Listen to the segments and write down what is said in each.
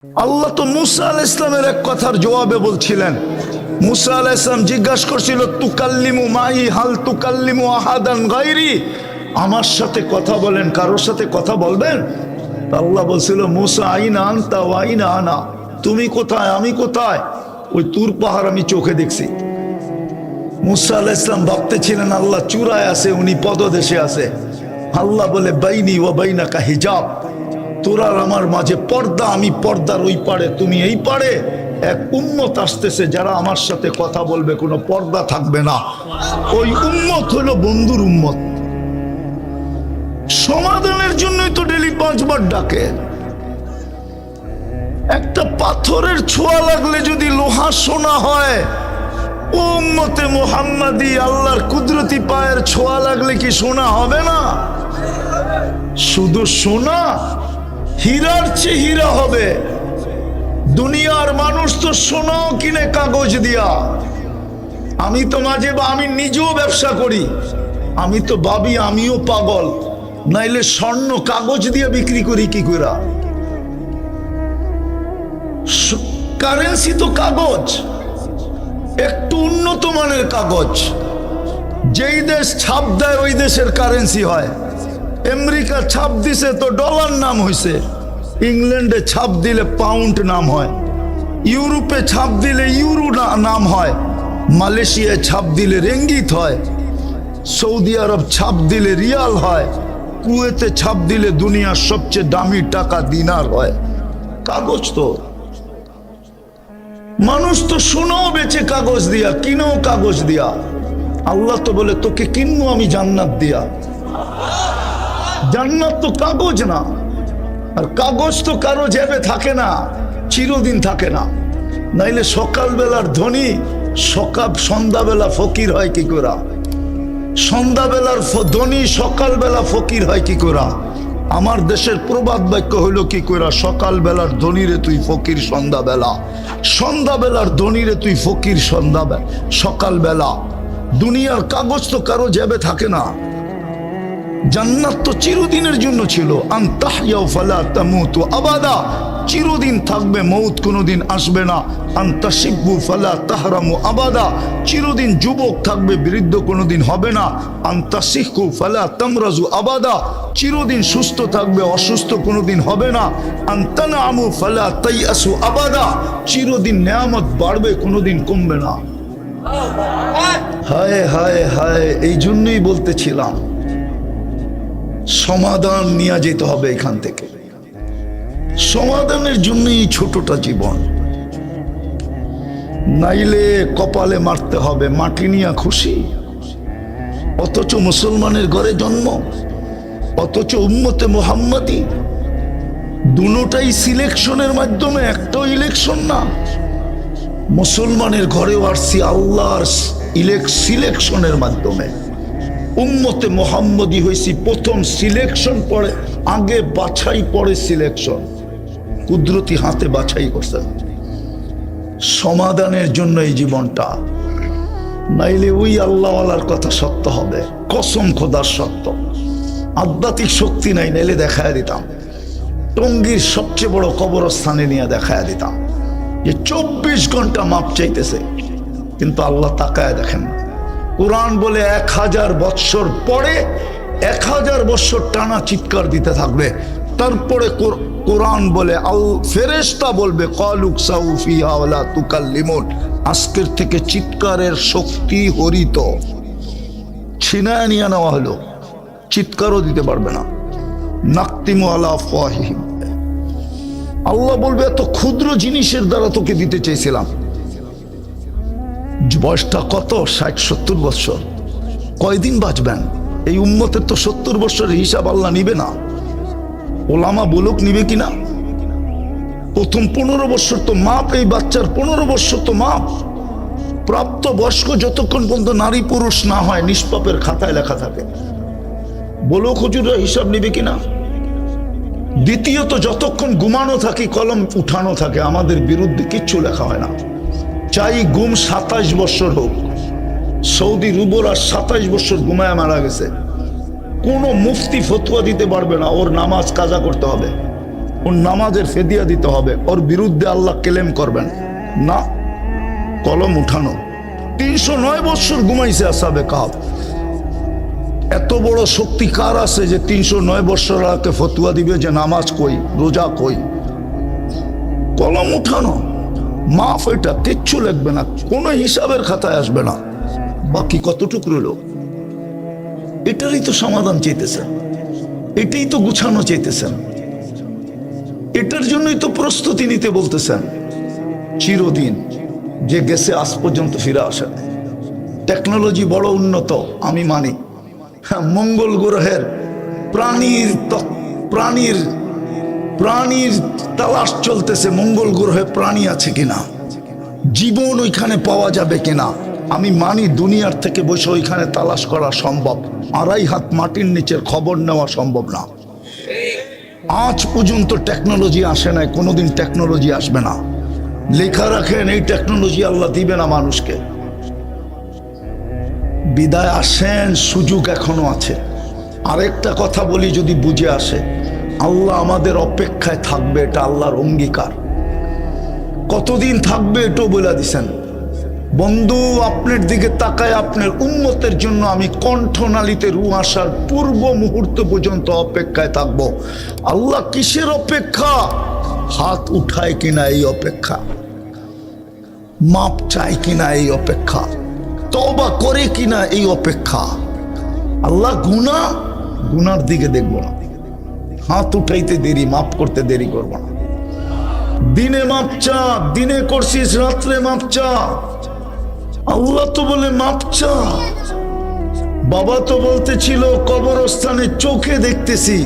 আল্লাহ তো মুসা আলাইহিস সালামের এক কথার জবাবে বলছিলেন। মুসা আলাইহিস সালাম জিজ্ঞাসা করছিল, তুকাল্লিমু মাই হাল তুকাল্লিমু আহাদান গায়রি, আমার সাথে কথা বলেন, কারোর সাথে কথা বলবেন? আল্লাহ বলছিল, মুসা আইনা আনতা ওয়া আইনা আনা, তুমি কোথায় আমি কোথায়? ওই তুর পাহাড় আমি চোখে দেখছি। মুসা আলাইহিস সালাম ভাবতেছিলেন আল্লাহ চূড়ায় আছে, উনি পদদেশে আছে। আল্লাহ বলে, বাইনি ওয়া বাইনাকা হিজাব, তোর আর আমার মাঝে পর্দা, আমি পর্দার ওই পারে, তুমি এই পারে। এক উম্মত আসতেছে যারা আমার সাথে কথা বলবে, কোনো পর্দা থাকবে না। ওই উম্মত হলো বন্ধুর উম্মত। সমাধানের জন্যই তো ডেলি 5 বার ডাকে। একটা পাথরের ছোঁয়া লাগলে যদি লোহা সোনা হয়, ও উম্মতে মুহাম্মাদি আল্লাহর কুদরতি পায়ের ছোঁয়া লাগলে কি সোনা হবে না? শুধু সোনা, হীরার চেয়ে হীরা হবে। দুনিয়ার মানুষ তো সোনাও কিনে কাগজ দিয়া। আমি তো আমি নিজেও ব্যবসা করি, আমি তো ভাবি আমিও পাগল, নাইলে স্বর্ণ কাগজ দিয়ে বিক্রি করি কি করে? কারেন্সি তো কাগজ, একটু উন্নত মানের কাগজ। যেই দেশ ছাপ দেয় ওই দেশের কারেন্সি হয়। আমেরিকা ছাপ দিছে তো ডলার নাম হয়েছে, ইংল্যান্ডে ছাপ দিলে পাউন্ড নাম হয়, ইউরোপে ছাপ দিলে ইউরো নাম হয়, মালয়েশিয়ায় ছাপ দিলে রেঙ্গিত হয়, সৌদি আরব ছাপ দিলে রিয়াল হয়, কুয়েতে ছাপ দিলে দুনিয়ার সবচেয়ে দামি টাকা দিনার হয়। কাগজ তো মানুষ তো সোনাও বেচে কাগজ দিয়া, কিনেও কাগজ দিয়া। আল্লাহ তো বলে, তোকে কিনবো আমি জান্নাত দিয়া। জান্নাত তো কাগজ না, আর কাগজ তো কারো জেবে থাকে না, চিরদিন থাকে না। নাইলে সকালবেলার ধনী সন্ধ্যাবেলা ফকির হয় কি করে? সন্ধ্যাবেলার ধনী সকালবেলা ফকির হয় কি করে? আমার দেশের প্রবাদ বাক্য হইল কি করে, সকালবেলার ধনীরে তুই ফকির সন্ধ্যাবেলা, সন্ধ্যাবেলার ধনীরে তুই ফকির সকালবেলা। দুনিয়ার কাগজ তো কারো জেবে থাকে না। জান্নাত তো চিরদিনের জন্য ছিল। আনতাহইয়া ফালা তামুতু আবাদা, চিরদিন থাকবে, মৌত কোনোদিন আসবে না। আনতাশিবু ফালা তাহরামু আবাদা, চিরদিন যুবক থাকবে, বৃদ্ধ কোনোদিন হবে না। আনতাসিহু ফালা তামরাজু আবাদা, চিরদিন সুস্থ থাকবে, অসুস্থ কোনোদিন হবে না। আনতানামু ফালা তাইয়াসু আবাদা, চিরদিন নেয়ামত বাড়বে, কোনোদিন কমবে না। হায় হায় হায়, এই জন্যই বলতেছিলাম সমাধান নিয়ে যেতে হবে এখান থেকে। সমাধানের জন্যই ছোটটা জীবন, নাইলে কপালে মারতে হবে মাটি নিয়ে খুশি। অথচ মুসলমানের ঘরে জন্ম, অথচ উম্মতে মুহাম্মাদি। দুটোটাই সিলেকশনের মাধ্যমে, একটাও ইলেকশন না। মুসলমানের ঘরেও আসছি আল্লাহর সিলেকশনের মাধ্যমে। উম্মতে মুহাম্মদি হয়েছি প্রথম সিলেকশন, পরে আগে বাছাই, পরে সিলেকশন। কুদরতি হাতে বাছাই করছেন। সমাধানের জন্য এই জীবনটা, নাইলে ওই আল্লাহওয়ালার কথা সত্য হবে, কসম খোদার সত্য। আধ্যাত্মিক শক্তি নাই, নাইলে দেখায় দিতাম। টঙ্গীর সবচেয়ে বড় কবরস্থানে নিয়ে দেখায় দিতাম যে 24 ঘন্টা মাপ চাইতেছে, কিন্তু আল্লাহ তাকায় দেখেন না। কোরআন বলে 1000 বৎসর পরে 1000 বৎসর টানা চিৎকার দিতে থাকবে। তারপরে কোরআন বলে, ফেরেশতা বলবে, ক্বালু কসাউ ফিহা ওয়ালা তুকাল্লিমুন, আজকের থেকে চিৎকারের শক্তি হরিত, ছিনায় নিয়ে নেওয়া হলো, চিৎকারও দিতে পারবে না। নাকতিমু আলা আফওয়াহিহিম, আল্লাহ বলবে, এত ক্ষুদ্র জিনিসের দ্বারা তোকে দিতে চেয়েছিলাম। বয়সটা কত? 60-70 বছর। কয়দিন বাঁচবেন? এই উম্মতের তো 70 বছরের হিসাব আল্লাহ নিবে না। ওলামা বলুক নিবে কিনা। প্রথম 15 বছর তো মাপ, এই বাচ্চার 15 বছর তো মাপ। প্রাপ্ত বয়স্ক যতক্ষণ পর্যন্ত নারী পুরুষ না হয়, নিষ্পাপের খাতায় লেখা থাকে। বলুক হুজুররা হিসাব নিবে কিনা। দ্বিতীয়ত, যতক্ষণ ঘুমানো থাকি, কলম উঠানো থাকে, আমাদের বিরুদ্ধে কিচ্ছু লেখা হয় না। চাই গুম 27 বছর হোক। সৌদি রুবরা 27 বছর ঘুমায় মারা গেছে, কোনো মুফতি ফতোয়া দিতে পারবে না, ওর নামাজ কাজা করতে হবে। ওর নামাজের ফেদিয়া দিতে হবে, ওর বিরুদ্ধে আল্লাহ ক্লেম করবেন না। কলম উঠানো। 309 বছর ঘুমাইছে আসহাবে কাহাফ। এত বড় শক্তি কার আছে যে 309 বছর আগে ফতুয়া দিবে যে নামাজ কই, রোজা কই? কলম উঠানো, মাফ। এটা কিচ্ছু লিখবে না, কোনো হিসাবের খাতায় আসবে না। বাকি কতটুকু রইল? এটারই তো সমাধান চাইতেছেন, এটাই তো গুছানো চাইতেছেন, এটার জন্যই তো প্রস্তুতি নিতে বলতেছেন। চিরদিন যে গেছে আজ পর্যন্ত ফিরে আসে। টেকনোলজি বড় উন্নত, আমি মানি। হ্যাঁ, মঙ্গল গ্রহের প্রাণীর তালাশ চলতেছে, মঙ্গল গ্রহে প্রাণী আছে কিনা, জীবন ওইখানে পাওয়া যাবে কিনা। আমি মানি দুনিয়ার থেকে বসে ওইখানে তালাশ করা সম্ভব, 2.5 হাত মাটির নিচের খবর নেওয়া সম্ভব না। আজ পর্যন্ত টেকনোলজি আসে নাই, কোনোদিন টেকনোলজি আসবে না। লেখা রাখেন এই টেকনোলজি আল্লাহ দিবে না মানুষকে। বিদায় আসেন, সুযোগ এখনো আছে। আরেকটা কথা বলি, যদি বুঝে আসে, আল্লাহ আমাদের অপেক্ষায় থাকবে, এটা আল্লাহর অঙ্গীকার। কতদিন থাকবে এটাও বলে দিছেন। বন্ধু, আপনার দিকে তাকায়, আপনার উম্মতের জন্য আমি কণ্ঠনালীতে রূহ আসার পূর্ব মুহূর্ত পর্যন্ত অপেক্ষায় থাকবো। আল্লাহ কিসের অপেক্ষা? হাত উঠায় কিনা এই অপেক্ষা, মাপ চায় কিনা এই অপেক্ষা, তওবা করে কিনা এই অপেক্ষা। আল্লাহ গুনার দিকে দেখবো না, হাত উঠাইতে দেরি, মাপ করতে দেরি করবো না। দিনে মাপ চা, দিনে করছিস, রাত্রে মাপ চা। আল্লাহ তো বলে মাপ চা। বাবা তো বলতেছিল কবরস্থানে চোখে দেখতেছি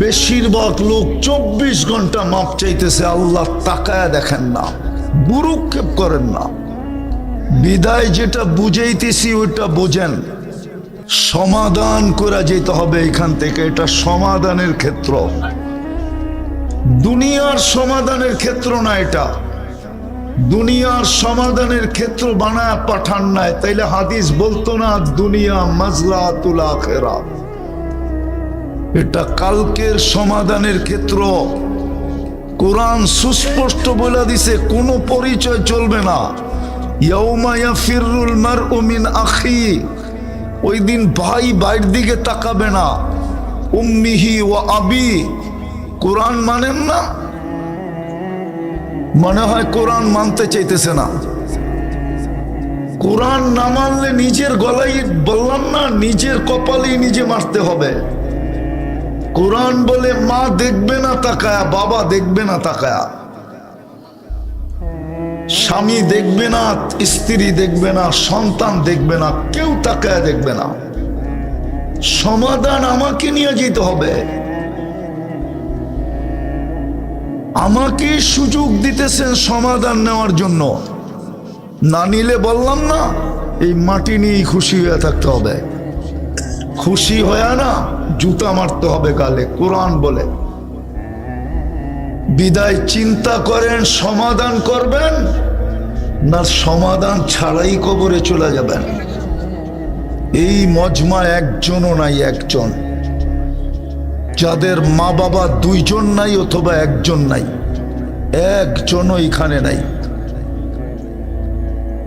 বেশিরভাগ লোক 24 ঘন্টা মাপ চাইতেছে, আল্লাহ তাকায়া দেখেন না, বুরুক্ষেপ করেন না। বিদায় যেটা বুঝাইতেছি ওইটা বোঝেন, সমাধান করা যেতে হবে এখান থেকে। এটা সমাধানের ক্ষেত্র, দুনিয়ার সমাধানের ক্ষেত্র না। এটা দুনিয়ার সমাধানের ক্ষেত্র বানায় পাঠান নাই, তাইলে হাদিস বলতো না দুনিয়া মাজলাতুল আখিরা। এটা কালকের সমাধানের ক্ষেত্র। কোরআন সুস্পষ্ট বলে দিছে, কোনো পরিচয় চলবে না। ইয়াউমা ইয়াফিরুল মারউ মিন আখি, ওই দিন ভাই ভাইয়ের দিকে তাকাবে না। উম্মিহি ওয়া আবি, কোরআন মানেন না? মনে হয় কোরআন মানতে চাইতেছে না। কোরআন না মানলে নিজের গলায় বললাম না, নিজের কপালেই নিজে মারতে হবে। কোরআন বলে মা দেখবে না তাকায়া, বাবা দেখবে না তাকায়া, স্বামী দেখবে না, স্ত্রী দেখবে না, সন্তান দেখবে না, কেউ তাকায়া দেখবে না। সমাধান আমাকে নিয়ে যেতে হবে। আমাকে সুযোগ দিতেছেন সমাধান নেওয়ার জন্য, না নিলে বললাম না এই মাটি নিয়েই খুশি হয়ে থাকতে হবে। খুশি হয়ে না জুতা মারতে হবে গালে, কোরআন বলে। বিদায় চিন্তা করেন সমাধান করবেন না সমাধান ছাড়াই কবরে চলে যাবেন। এই মজমা একজনও নাই, একজন। যাদের মা বাবা 2 জন নাই অথবা 1 জন নাই, একজনও এখানে নাই,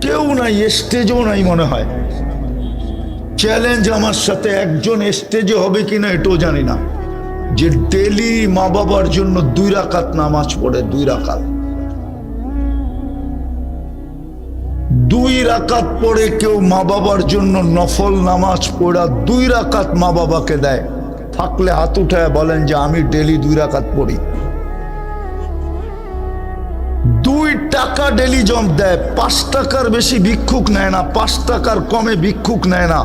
কেউ নাই, স্টেজও নাই মনে হয়। চ্যালেঞ্জ আমার সাথে, একজন স্টেজে হবে কিনা এটাও জানি না, যে ডেলি মা বাবার জন্য 2 রাকাত নামাজ পড়ে। 2 রাকাত, 2 রাকাত পড়ে কেউ মা বাবার জন্য নফল নামাজ পড়া 2 রাকাত মা বাবাকে দেয়, থাকলে হাত উঠায় বলেন যে আমি ডেলি 2 রাকাত পড়ি। 2 টাকা ডেলি জম দেয়, 5 টাকার বেশি ভিক্ষুক নেয় না, 5 টাকার কমে ভিক্ষুক নেয় না।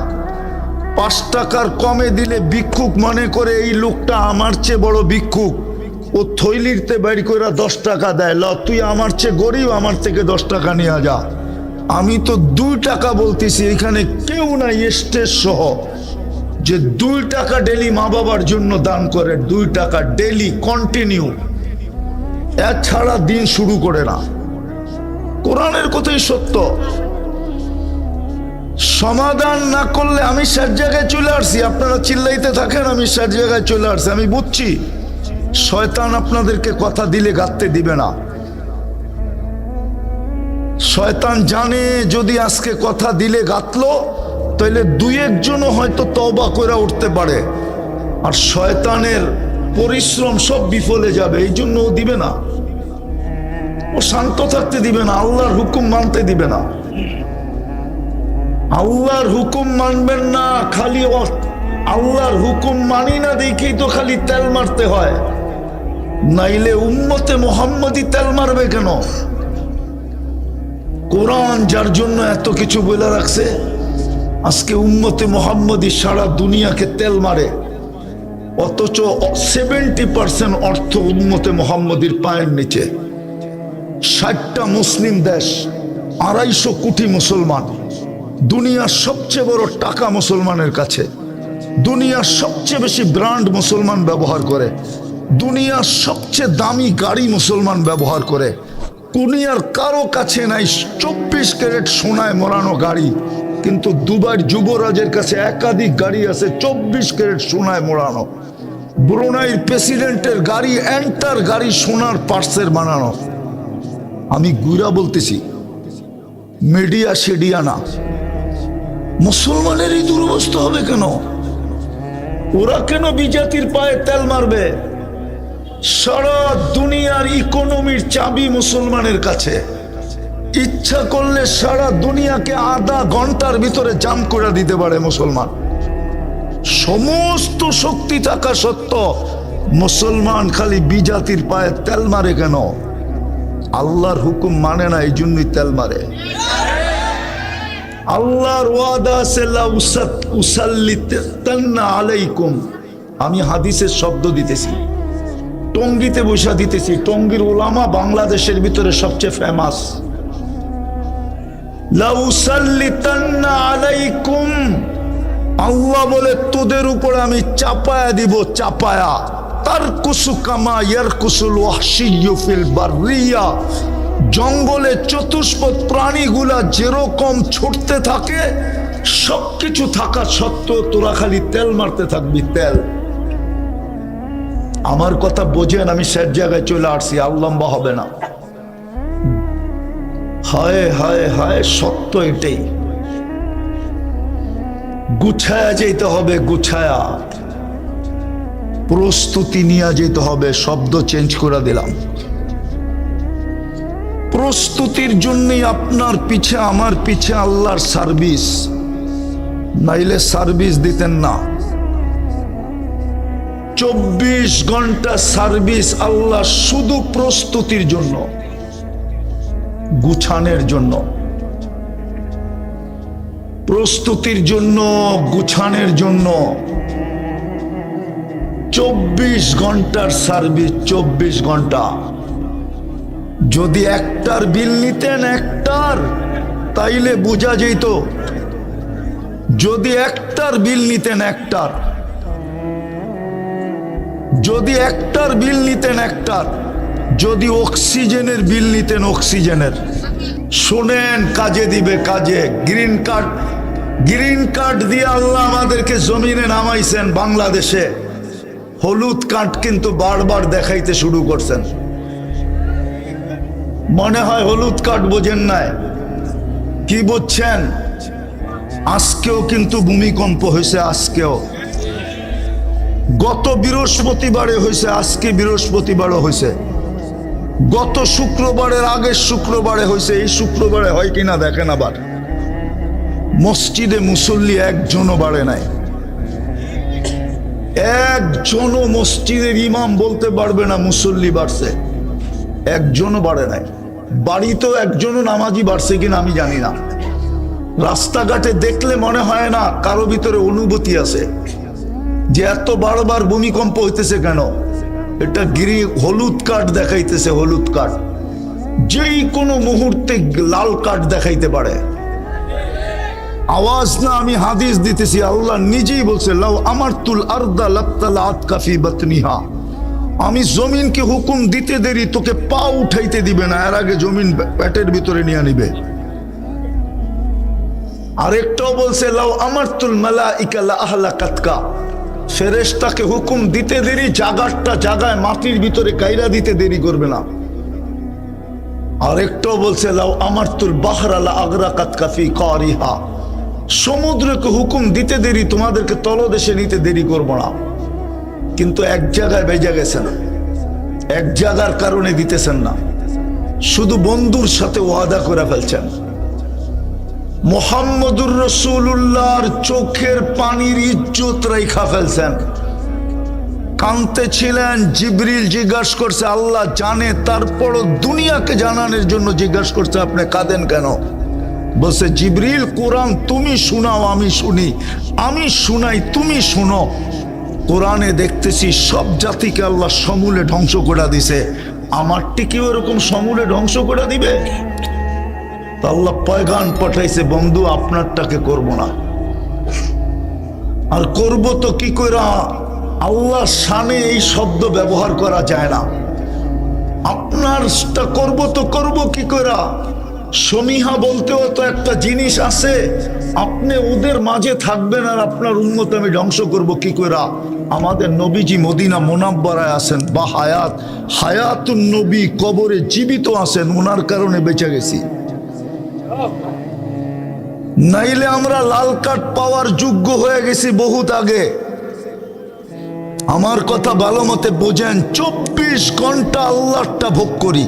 5 টাকার কমে দিলে ভিক্ষুক মনে করে এই লোকটা আমার চেয়ে বড় ভিক্ষুক, ও থৈলিতে বের করে 10 টাকা দেয়, ল তুই আমার চেয়ে গরিব, আমার থেকে 10 টাকা নিয়ে যা। আমি তো 2 টাকা বলতেছি, এখানে কেউ নাই স্টেজ সহ যে 2 টাকা ডেলি মা বাবার জন্য দান করে। 2 টাকা ডেলি কন্টিনিউ, এছাড়া দিন শুরু করে না। কোরআনের কথাই সত্য। সমাধান না করলে আমি 60 জায়গায় চলে আসছি, আপনারা চিল্লাইতে থাকেন, আমি 60 জায়গায় চলে আসছি, আমি বুঝছি। শয়তান আপনাদেরকে কথা দিলে গাঁথতে দিবে না। শয়তান জানে যদি আজকে কথা দিলে গাঁথলো তাহলে দুই একজনও হয়তো তওবা করে উঠতে পারে, আর শয়তানের পরিশ্রম সব বিফলে যাবে। এই জন্য ও দিবে না, ও শান্ত থাকতে দিবে না, আল্লাহর হুকুম মানতে দিবে না। আল্লাহর হুকুম মানবেন না, খালি আল্লাহর হুকুম মানি না দেখেই তো খালি তেল মারতে হয়, নাইলে উম্মতে মুহাম্মদী তেল মারবে কেন? কোরআন যার জন্য এত কিছু বলে রাখছে, আজকে উম্মতে মুহাম্মদী সারা দুনিয়াকে তেল মারে, অথচ 70% অর্থ উম্মতে মুহাম্মদীর পায়ের নিচে। 60টা মুসলিম দেশ, 250 কোটি মুসলমান, দুনিয়ার সবচেয়ে বড় টাকা মুসলমানের কাছে, দুনিয়ার সবচেয়ে বেশি ব্র্যান্ড মুসলমান ব্যবহার করে, দুনিয়ার সবচেয়ে দামি গাড়ি মুসলমান ব্যবহার করে। দুনিয়ার কারো কাছে নাই 24 ক্যারেট সোনায় মোড়ানো গাড়ি, কিন্তু দুবাইয়ের যুবরাজের কাছে একাধিক গাড়ি আছে 24 ক্যারেট সোনায় মোড়ানো। ব্রুনাইয়ের প্রেসিডেন্টের গাড়ি, এন্টার গাড়ি সোনার পার্সের বানানো। আমি গুইরা বলতেছি, মিডিয়া সেডিয়া না। মুসলমানের এই দুরবস্থা হবে কেন? ওরা কেন বিজাতির পায়ে তেল মারবে? সারা দুনিয়ার ইকোনমির চাবি মুসলমানের কাছে। ইচ্ছা করলে সারা দুনিয়াকে আধা ঘন্টার ভিতরে জাম করে দিতে পারে মুসলমান। সমস্ত শক্তি থাকা সত্ত্বেও মুসলমান খালি বিজাতির পায়ে তেল মারে কেন? আল্লাহর হুকুম মানে না, এই জন্যই তেল মারে। আল্লাহর ওয়াদা আছে, লা উসাল্লিতান্না আলাইকুম। আমি হাদিসের শব্দ দিতেছি, টঙ্গীতে বসা দিতেছি। টঙ্গীর উলামা বাংলাদেশের ভিতরে সবচেয়ে ফেমাস। লা উসাল্লিতান্না আলাইকুম, আল্লাহ বলে তোদের উপর আমি চাপায়া দিব, চাপায়া। তারকুসু কামা ইয়ারকুসুল ওয়াহশিয়্যু ফিল বাররিয়া, জঙ্গলে চতুষ্পদ প্রাণীগুলা যেরকম ছুটতে থাকে, সবকিছু থাকা সত্ত্বেও তোরা খালি তেল মারতে থাকবি, তেল। আমার কথা বোঝেন, আমি শেষ জায়গায় চলে আসছি, আর লম্বা হবে না। হায় হায় হায়, সত্য এটাই। গুছায়া যেতে হবে, গুছায়া প্রস্তুতি নিয়ে যেতে হবে। শব্দ চেঞ্জ করে দিলাম। প্রস্তুতির জন্যই আপনার পিছে আমার পিছে আল্লাহর সার্ভিস, নাইলে সার্ভিস দিতেন না। 24 ঘন্টা সার্ভিস আল্লাহ শুধু প্রস্তুতির জন্য, গুছানোর জন্য, প্রস্তুতির জন্য, গুছানোর জন্য। 24 ঘন্টার সার্ভিস, 24 ঘন্টা। যদি একটার বিল নিতেন, একটার, তাইলে বোঝা যেত। যদি একটার বিল নিতেন, একটার, যদি একটার বিল নিতেন, একটার, যদি অক্সিজেনের বিল নিতেন, অক্সিজেনের। শোনেন, কাজে দিবে, কাজে। গ্রিন কার্ড, গ্রিন কার্ড দিয়ে আল্লাহ আমাদেরকে জমিনে নামাইছেন বাংলাদেশে। হলুদ কার্ড কিন্তু বারবার দেখাইতে শুরু করছেন। মনে হয় হলুদ কার্ড বোঝেন নাই। কি বুঝছেন? আজকেও কিন্তু ভূমিকম্প হয়েছে, আজকেও। গত বৃহস্পতিবারে হয়েছে, আজকে বৃহস্পতিবারও হয়েছে। গত শুক্রবারের আগের শুক্রবারে হয়েছে, এই শুক্রবারে হয় কিনা দেখেন। আবার মসজিদে মুসল্লি একজনও বাড়ে নাই, একজনও মসজিদের ইমাম বলতে পারবে না মুসল্লি বাড়ছে, একজনও বাড়ে নাই। বাড়িতেও একজনও নামাজি বাড়ছে কিনা আমি জানি না। রাস্তাঘাটে দেখলে মনে হয় না কারো ভিতরে অনুভূতি আছে যে এত বারবার ভূমিকম্প হইতেছে কেন। এটা হলুদ কার্ড দেখাইতেছে, হলুদ কার্ড। যেই কোনো মুহূর্তে লাল কার্ড দেখাইতে পারে। আওয়াজ না, আমি হাদিস দিতেছি। আল্লাহ নিজেই বলছে, লাউ আমারতুল আরদা লাত্তালাআত কাফি বাতনিহা, আমি জমিনকে হুকুম দিতে দেরি, তোকে পা উঠাইতে দিবে না, এর আগে জমিন পেটের ভিতরে নিয়ে নিবে। আরেকটাও বলছে, লাউ আমারতুল মালাইকা লা আহলাকাতকা, ফেরেশতাকে হুকুম দিতে দেরি, জাগারটা জাগায় মাটির ভিতরে কাইরা দিতে দেরি করবে না। আরেকটাও বলছে লাউ আমারতুল বাহরা লা আগরাকাত কাফি কারিহা, সমুদ্রকে হুকুম দিতে দেরি, তোমাদেরকে তলদেশে নিতে দেরি করব না। কিন্তু এক জায়গায় বেজে গেছেন, এক জায়গার কারণে দিতেছেন না, শুধু বন্ধুর সাথে ওয়াদা করে ফেলছেন। মুহাম্মদুর রাসূলুল্লাহর চোখের পানির ইজ্জত রাইখা ফেলছেন। কাঁদতে ছিলেন, জিবরিল জিজ্ঞাসা করছে, আল্লাহ জানে তারপরও দুনিয়াকে জানানোর জন্য জিজ্ঞাসা করছে, আপনি কাঁদেন কেন? বলছে, জিবরিল কোরআন তুমি শোনাও আমি শুনি, আমি শুনাই তুমি শুনো। কোরআনে দেখতেছি সব জাতিকে আল্লাহ সমূলে ধ্বংস করে দিছে, আমারটি কি ওরকম সমূলে ধ্বংস করে দিবে? আল্লাহ পয়গান পাঠাইছে, বন্ধু আপনারটাকে করব না। আর করব তো কি কইরা? আল্লাহ শানে এই শব্দ ব্যবহার করা যায় না। আপনারটা করব তো করব কি কইরা? সমীহা বলতেও তো একটা জিনিস আছে, আপনি ওদের মাঝে থাকবেন আর আপনার উম্মত আমি ধ্বংস করব কি কইরা? আমাদের নবীজি মদিনা মুনাব্বারায় আছেন, বা হায়াতুন নবী কবরে জীবিত আছেন, ওনার কারণে বেঁচে গেছি। নাইলে আমরা লাল কার্ড পাওয়ার যোগ্য হয়ে গেছি বহুত আগে। আমার কথা ভালো মতে বোঝেন, 24 ঘন্টা আল্লাহটা ভোগ করি।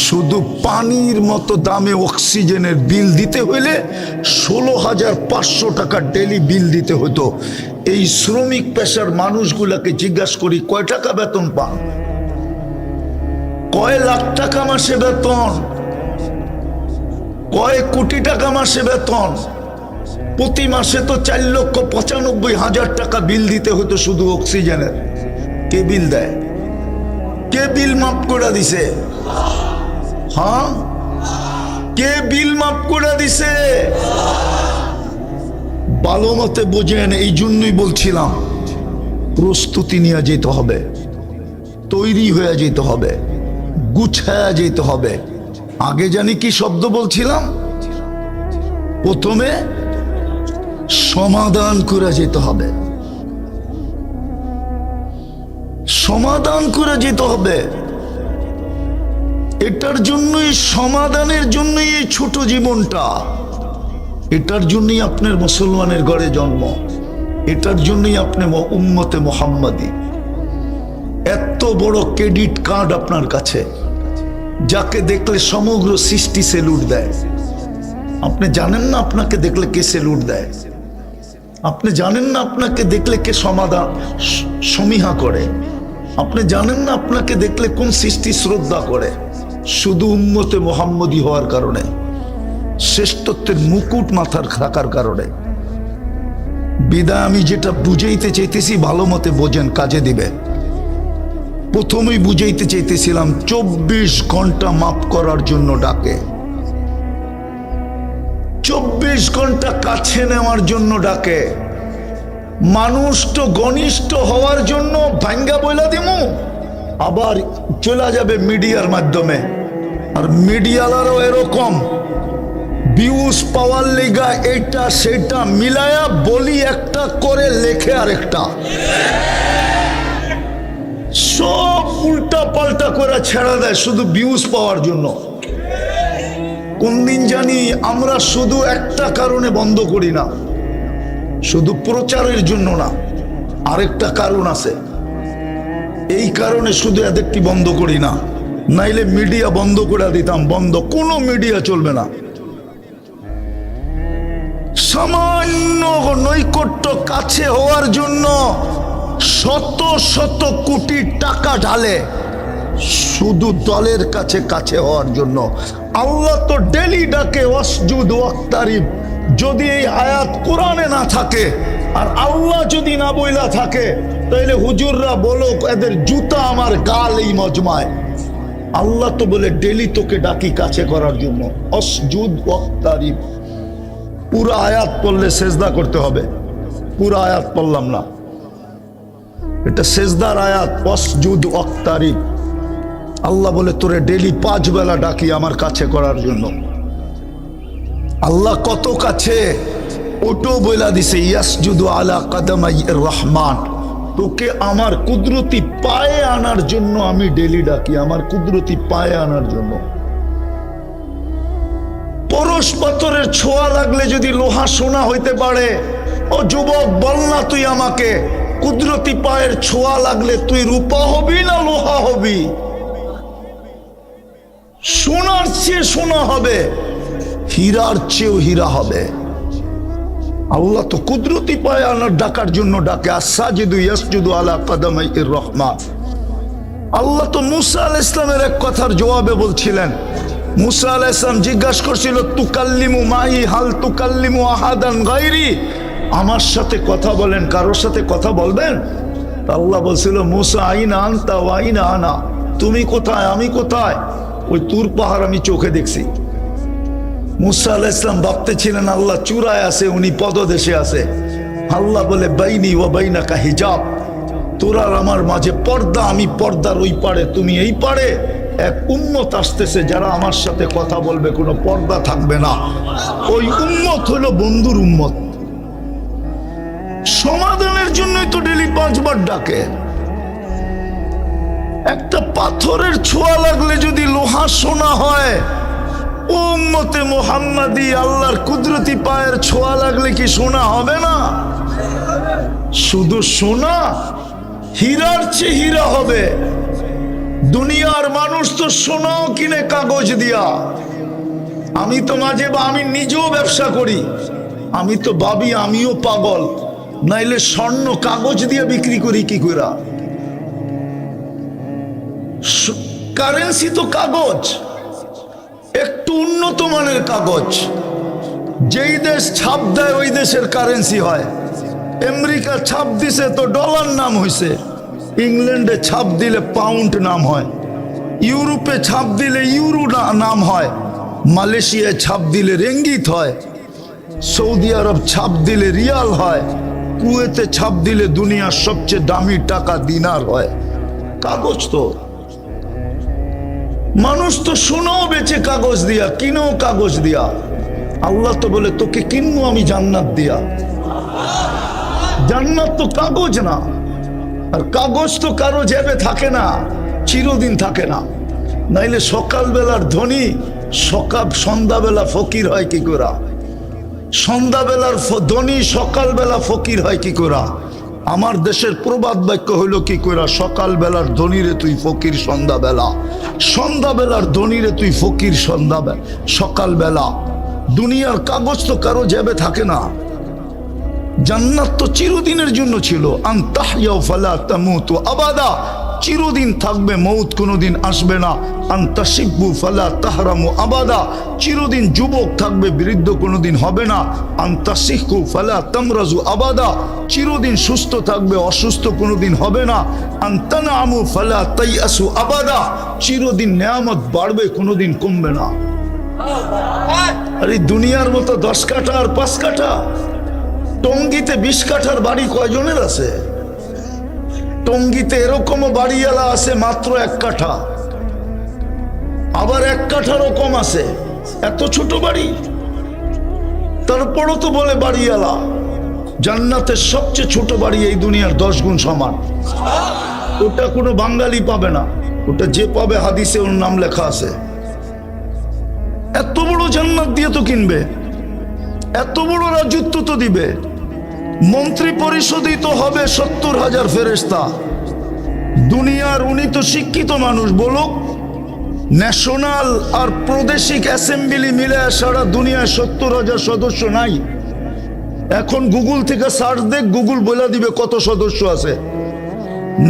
শুধু পানির মতো দামে অক্সিজেনের বিল দিতে হইলে 16,500 টাকা ডেলি বিল দিতে হতো। এই শ্রমিক পেশার মানুষগুলাকে জিজ্ঞাসা করি, কয় টাকা বেতন পান? কয় লাখ টাকা মাসে বেতন? কয় কোটি টাকা মাসে বেতন? প্রতি মাসে তো 4,95,000 টাকা বিল দিতে হতো শুধু অক্সিজেনের। কে বিল দেয়? কে বিল মাফ করে দিছে? হ্যাঁ, কে বিল মাফ করে দিছে? ভালো মতে বোঝেন। এই জন্যই বলছিলাম প্রস্তুতি নিয়ে যেতে হবে, তৈরি হয়ে যেতে হবে, গুছায়া যেতে হবে। আগে জানি কি শব্দ বলছিলাম? প্রথমে সমাধান করে যেতে হবে, সমাধান করে যেতে হবে। এটার জন্যই, সমাধানের জন্যই এই ছোট জীবনটা, এটার জন্যই আপনার মুসলমানের ঘরে জন্ম, এটার জন্যই আপনি উম্মতে মুহাম্মাদি। এত বড় ক্রেডিট কার্ড আপনার কাছে, যাকে দেখলে সমগ্র সৃষ্টি সেলুট দেয়। আপনি জানেন না আপনাকে দেখলে কে সেলুট দেয়? আপনি জানেন না আপনাকে দেখলে কে সমীহা করে? আপনি জানেন না আপনাকে দেখলে কোন সৃষ্টি শ্রদ্ধা করে? শুধু উম্মতে মুহাম্মদী হওয়ার কারণে, শ্রেষ্ঠত্বের মুকুট মাথার থাকার কারণে। বিদায় আমি যেটা বুঝাইতে চাইতেছি ভালো মতে বোঝেন, কাজে দিবে। প্রথমেই বুঝাইতে চাইতেছিলাম 24 ঘন্টা মাফ করার জন্য ডাকে, 24 ঘন্টা কাছে নেওয়ার জন্য ডাকে। মানুষ তো ঘনিষ্ঠ হওয়ার জন্য ভাঙ্গা বইলা দিমু, আবার চলে যাবে মিডিয়ার মাধ্যমে। আর মিডিয়ালারও এরকম ভিউজ পাওয়ার লিগা এটা সেটা মিলায়া বলি একটা করে লেখে আরেকটা, সব উল্টা পাল্টা করে ছেড়া দেয় শুধু ভিউজ পাওয়ার জন্য। কোন দিন জানি আমরা শুধু একটা কারণে বন্ধ করি না, শুধু প্রচারের জন্য না, আরেকটা কারণ আছে। এই কারণে শুধু এদেরটি বন্ধ করি না, নাইলে মিডিয়া বন্ধ করে দিতাম। বন্ধ, কোনো মিডিয়া চলবে না। সামান্য নৈকট্য কাছে হওয়ার জন্য শত শত কোটি টাকা ঢালে শুধু দলের কাছে কাছে হওয়ার জন্য। আল্লাহ তো ডেলি ডাকে ওয়াসজুদ ওয়াক্তারিব। যদি এই আয়াত কোরআনে না থাকে আর আল্লাহ যদি না বইলা থাকে, তাহলে হুজুররা বলো এদের জুতা আমার গাল এই মজমায়। আল্লাহ তো বলে ডেলি তোকে ডাকি কাছে করার জন্য, ওয়াসজুদ ওয়াক্তারিব। পুরো আয়াত পড়লে সেজদা করতে হবে, পুরো আয়াত পড়লাম না, এটা সেজদার আয়াত। ওয়াসজুদ ওয়াক্তারিব। আল্লাহ বলে তোরে ডেলি 5 বেলা ডাকি আমার কাছে করার জন্য। আল্লাহ কত কাছে, ওটো বইলা দিছে ইয়াসজুদু আলা কাদামাই রহমান, তোকে আমার কুদরতি পায়ে আনার জন্য আমি ডেলি ডাকি, আমার কুদরতি পায়ে আনার জন্য। পরশ পাথরের ছোঁয়া লাগলে যদি লোহা সোনা হইতে পারে, ও যুবক বল না তুই আমাকে, কুদরতি পায়ের ছোঁয়া লাগলে তুই রূপা হবি না লোহা হবি? সোনার চেয়ে সোনা হবে, হীরার চেয়েও হীরা হবে। আল্লাহ তো কুদরতি পায়ে আনার ডাকার জন্য ডাকে, আসসাজিদু ইয়াসজুদু আলা কাদামাইর রহমান। আল্লাহ তো মুসা আলাইহিস সালামের এক কথার জবাবে বলছিলেন, মুসা আলাইহিস সালাম জিজ্ঞাসা করছিল তুকাল্লিমু মাই হাল তুকাল্লিমু আহাদান গায়রি, আমার সাথে কথা বলেন, কারোর সাথে কথা বলবেন? আল্লাহ বলছিল মুসা আইনা আনতা ওয়া আইনা আনা, তুমি কোথায় আমি কোথায়? ওই তুর পাহাড় আমি চোখে দেখছি। মুসা আলাইহিস সালাম ভাবতেছিলেন আল্লাহ চূড়ায় আছে, উনি পদদেশে আছে। আল্লাহ বলে বাইনি ওয়া বাইনাকা হিজাব, তোর আর আমার মাঝে পর্দা, আমি পর্দার ওই পারে তুমি এই পারে। এক উম্মত আসতেছে যারা আমার সাথে কথা বলবে, কোনো পর্দা থাকবে না। ওই উম্মত হলো বন্ধুর উম্মত। সমাধানের জন্যই তো ডেলি 5 বার ডাকে। একটা পাথরের ছোঁয়া লাগলে যদি লোহা সোনা হয়, উম্মতে মুহাম্মাদি আল্লাহর কুদরতি পায়ের ছোঁয়া লাগলে কি সোনা হবে না? শুধু সোনা, হীরার চেয়ে হীরা হবে। দুনিয়ার মানুষ তো সোনাও কিনে কাগজ দিয়া। আমি তো আমি নিজেও ব্যবসা করি, আমি তো ভাবি আমিও পাগল, নাইলে স্বর্ণ কাগজ দিয়ে বিক্রি করি কি করে? কারেন্সি তো কাগজ, একটু উন্নত মানের কাগজ। যেই দেশ ছাপ দেয় ওই দেশের কারেন্সি হয়। আমেরিকা ছাপ দিছে তো ডলার নাম হয়েছে, ইংল্যান্ডে ছাপ দিলে পাউন্ড নাম হয়, ইউরোপে ছাপ দিলে ইউরো নাম হয়, মালয়েশিয়ায় ছাপ দিলে রেঙ্গিত হয়, সৌদি আরব ছাপ দিলে রিয়াল হয়, কুয়েতে ছাপ দিলে দুনিয়ার সবচেয়ে দামি টাকা দিনার হয়। কাগজ তো মানুষ তো সোনাও বেচে কাগজ দিয়া, কিনেও কাগজ দিয়া। আল্লাহ তো বলে তোকে কিনবো আমি জান্নাত দিয়া। জান্নাত তো কাগজ না, আর কাগজ তো কারো জেবে থাকে না, চিরদিন থাকে না। নাইলে সকালবেলার ধনী সন্ধ্যাবেলা ফকির হয় কি করে? সন্ধ্যাবেলার ধনী সকালবেলা ফকির হয় কি করে? আমার দেশের প্রবাদ বাক্য হইল কি করে, সকালবেলার ধনীরে তুই ফকির সন্ধ্যাবেলা, সন্ধ্যাবেলার ধনীরে তুই ফকির সকালবেলা। দুনিয়ার কাগজ তো কারো জেবে থাকে না। জান্নাত তো চিরদিনের জন্য ছিল, আনতাহইয়া ফালা তামুতু আবাদা, চিরদিন থাকবে, মৌত কোনোদিন আসবে না। আনতাশিব্বু ফালা তাহরামু আবাদা, চিরদিন যুবক থাকবে, বৃদ্ধ কোনোদিন হবে না। আনতাসিহু ফালা তামরাজু আবাদা, চিরদিন সুস্থ থাকবে, অসুস্থ কোনোদিন হবে না। আনতানামু ফালা তাইয়াসু আবাদা, চিরদিন নেয়ামত বাড়বে, কোনোদিন কমবে না। আর এই দুনিয়ার মতো 10 কাঠা আর 5 কাঠা, টঙ্গিতে 20 কাঠার বাড়ি কয়জনের আছে? টঙ্গিতে এরকমও বাড়িওয়ালা আছে মাত্র 1 কাঠা, আবার 1 কাঠারও কম আছে, এত ছোট বাড়ি। তারপরও তো বলে বাড়িওয়ালা। জান্নাতের সবচেয়ে ছোট বাড়ি এই দুনিয়ার 10 গুণ সমান। ওটা কোনো বাঙালি পাবে না, ওটা যে পাবে হাদিসে ওর নাম লেখা আছে। এত বড় জান্নাত দিয়ে তো কিনবে, এত বড় রাজত্ব তো দিবে। মন্ত্রী পরিষদই তো হবে 70,000 ফেরেশতা। দুনিয়ার উনি তো শিক্ষিত মানুষ, বলুক ন্যাশনাল আর প্রাদেশিক অ্যাসেম্বলি মিলে সারা দুনিয়ায় 70,000 সদস্য নাই। এখন গুগল থেকে সার্চ দেখ, গুগল বলে দিবে কত সদস্য আছে।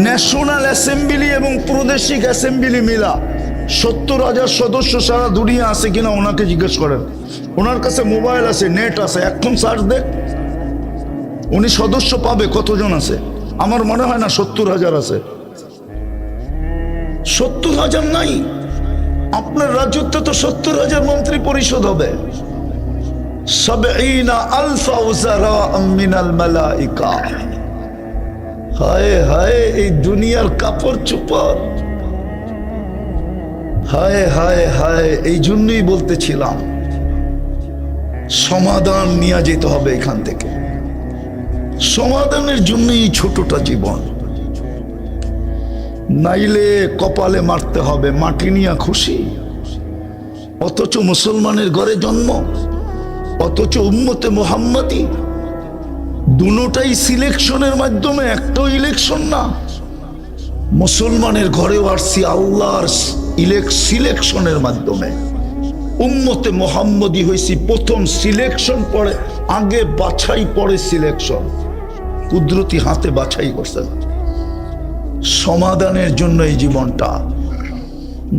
ন্যাশনাল অ্যাসেম্বলি এবং প্রাদেশিক অ্যাসেম্বলি মিলা 70,000 সদস্য সারা দুনিয়া আছে কিনা ওনাকে জিজ্ঞেস করেন। ওনার কাছে মোবাইল আছে, নেট আছে, এখন সার্চ দেখ, উনি সদস্য পাবে কতজন আছে। আমার মনে হয় না 70,000 আছে। 70,000 নাই। আপনার রাজত্বে তো 70,000 মন্ত্রী পরিষদ হবে। 70,000 উযারা মিনাল মালাইকা। হায় হায়, এই দুনিয়ার কাপড় চোপড়, হায় হায় হায়। এই জন্যই বলতেছিলাম সমাধান নিয়ে যেতে হবে এখান থেকে। সমাধানের জন্য এই ছোটটা জীবন, নাইলে কপালে মারতে হবে মাটি নিয়ে খুশি। অথচ মুসলমানের ঘরে জন্ম, অথচ উম্মতে মুহাম্মাদি, দুটোটাই সিলেকশনের মাধ্যমে, একটাও ইলেকশন না। মুসলমানের ঘরেও আসছি আল্লাহর সিলেকশনের মাধ্যমে। উম্মতে মুহাম্মাদি হয়েছি প্রথম সিলেকশন, পরে আগে বাছাই পরে সিলেকশন। কুদরতি হাতে বাছাই করছেন। সমাধানের জন্য এই জীবনটা,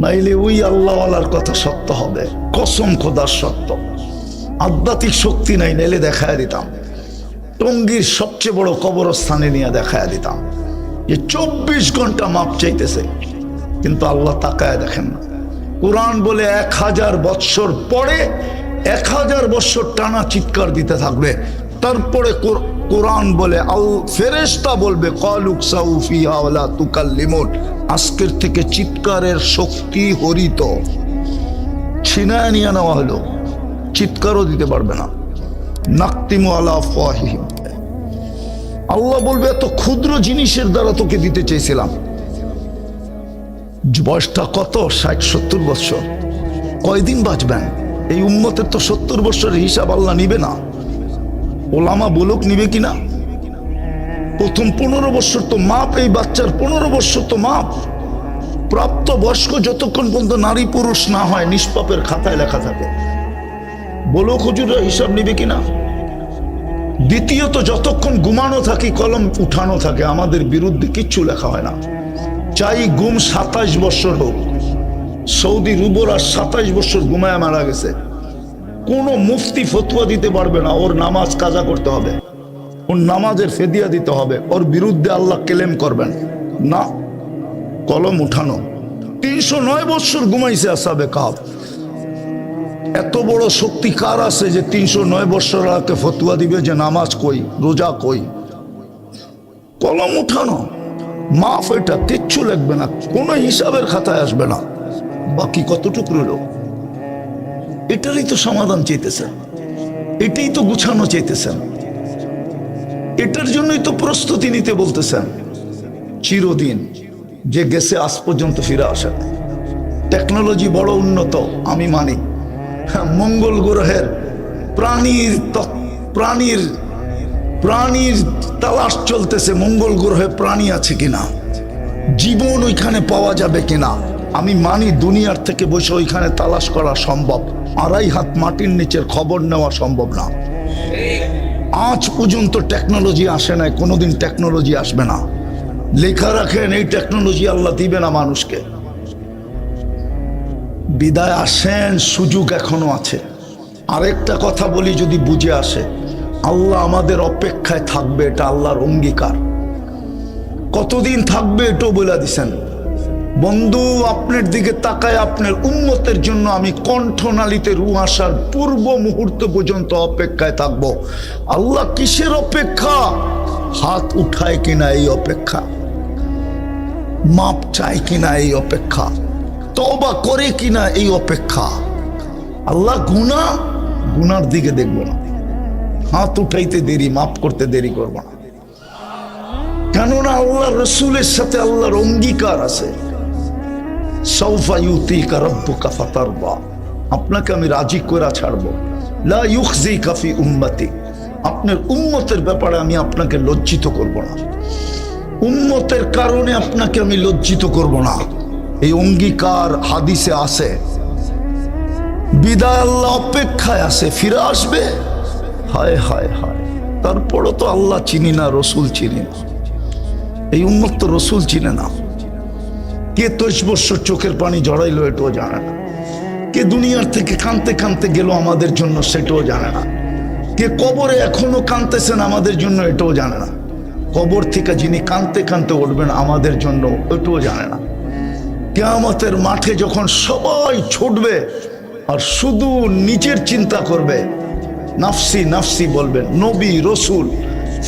নাইলে ওই আল্লাহওয়ালার কথা সত্য হবে, কসম খোদার সত্য। আধ্যাত্মিক শক্তি নাই, নাইলে দেখায় দিতাম। টঙ্গীর সবচেয়ে বড় কবরস্থানে নিয়ে দেখায় দিতাম যে 24 ঘন্টা মাপ চাইতেছে, কিন্তু আল্লাহ তাকায় দেখেন না। কোরআন বলে 1000 বৎসর পরে 1000 বৎসর টানা চিৎকার দিতে থাকবে। তারপরে কোরআন বলে ফেরেশতা বলবে ক্বালুক সাউ ফিহা ওয়ালা তুকাল্লিমুন, আজকের থেকে চিৎকারের শক্তি হরিত ছিনায় নিয়ে নেওয়া হলো, চিৎকারও দিতে পারবে না। নাকতিমু আলা আফওয়াহিহিম, আল্লাহ বলবে এত ক্ষুদ্র জিনিসের দ্বারা তোকে দিতে চেয়েছিলাম। বয়সটা কত? 60-70 বছর। কয়দিন বাঁচবেন? এই উম্মতের তো 70 বছরের হিসাব আল্লাহ নিবে না। ওলামা বলুক নিবে কিনা। প্রথম 15 বছর তো মাপ, এই বাচ্চার 15 বছর তো মাপ। প্রাপ্ত বয়স্ক যতক্ষণ পর্যন্ত নারী পুরুষ না হয় নিষ্পাপের খাতায় লেখা থাকে। বলুক হুজুররা হিসাব নিবে কিনা। দ্বিতীয়ত যতক্ষণ ঘুমানো থাকি কলম উঠানো থাকে, আমাদের বিরুদ্ধে কিচ্ছু লেখা হয় না। চাই গুম 27 বছর হোক। সৌদি রুবরা 27 বছর ঘুমায় মারা গেছে, কোন মুফতি ফতোয়া দিতে পারবে না ওর নামাজ কাজা করতে হবে, ওর নামাজের ফেদিয়া দিতে হবে, ওর বিরুদ্ধে আল্লাহ ক্লেম করবেন না। কলম উঠানো। 309 বছর ঘুমাইছে আসহাবে কাহফ। এত বড় শক্তি কার আছে যে 309 বছর আগে ফতোয়া দিবে যে নামাজ কই, রোজা কই? কলম উঠানো, মাফ, এটা কিচ্ছু লাগবে না, কোনো হিসাবের খাতায় আসবে না। বাকি কতটুকু রইল? এটারই তো সমাধান চাইতেছেন, এটাই তো গুছানো চাইতেছেন, এটার জন্যই তো প্রস্তুতি নিতে বলতেছেন। চিরদিন যে গেছে আজ পর্যন্ত ফিরে আসে। টেকনোলজি বড় উন্নত আমি মানি, মঙ্গল গ্রহের প্রাণীর তালাশ চলতেছে, মঙ্গল গ্রহে প্রাণী আছে কিনা, জীবন ওইখানে পাওয়া যাবে কিনা আমি মানি। দুনিয়ার থেকে বসে ওইখানে তালাশ করা সম্ভব, 2.5 হাত মাটির নিচের খবর নেওয়া সম্ভব না। আজ পর্যন্ত টেকনোলজি আসে নাই, কোনোদিন টেকনোলজি আসবে না। লেখা রাখেন এই টেকনোলজি আল্লাহ দিবে না মানুষকে। বিদায় আসেন, সুযোগ এখনো আছে। আরেকটা কথা বলি যদি বুঝে আসে, আল্লাহ আমাদের অপেক্ষায় থাকবে, এটা আল্লাহর অঙ্গীকার। কতদিন থাকবে এটাও বলে দিছেন। বন্ধু আপনার দিকে তাকায়, আপনার উম্মতের জন্য আমি কণ্ঠনালীতে রূহ আসার পূর্ব মুহূর্ত পর্যন্ত অপেক্ষায় থাকব। আল্লাহ কিসের অপেক্ষা? হাত উঠায় কিনা এই অপেক্ষা, মাপ চায় কিনা এই অপেক্ষা, তওবা করে কিনা এই অপেক্ষা। আল্লাহ গুনার দিকে দেখব না, হাত উঠাইতে দেরি, মাফ করতে দেরি করব না। কেননা আল্লাহ রসুলের সাথে আল্লাহর অঙ্গীকার আছে। সাউফা ইউতিকা রাব্বুকা ফাতারদা, আপনাকে আমি রাজি করে ছাড়বো। লা ইউখজিকা ফি উম্মতি, আপনার উম্মতের ব্যাপারে আমি আপনাকে লজ্জিত করব না, উম্মতের কারণে আপনাকে আমি লজ্জিত করব না। এই অঙ্গীকার হাদিসে আছে। বিদায় আল্লাহ অপেক্ষায় আছে, ফিরে আসবে। হায় হায় হায়, তারপরও তো আল্লাহ চিনি না, রসুল চিনি না। এই উম্মত তো রসুল চিনে না। কে 23 বছর চোখের পানি জড়াইলো এটাও জানে না। কে দুনিয়ার থেকে কাঁদতে কাঁদতে গেল আমাদের জন্য সেটাও জানে না। কে কবরে এখনো কাঁদতেছেন আমাদের জন্য এটাও জানে না। কবর থেকে যিনি কাঁদতে কাঁদতে উঠবেন আমাদের জন্য এটাও জানে না। কিয়ামতের মাঠে যখন সবাই ছুটবে আর শুধু নিজের চিন্তা করবে, নাফসি নাফসি বলবেন, নবী রসুল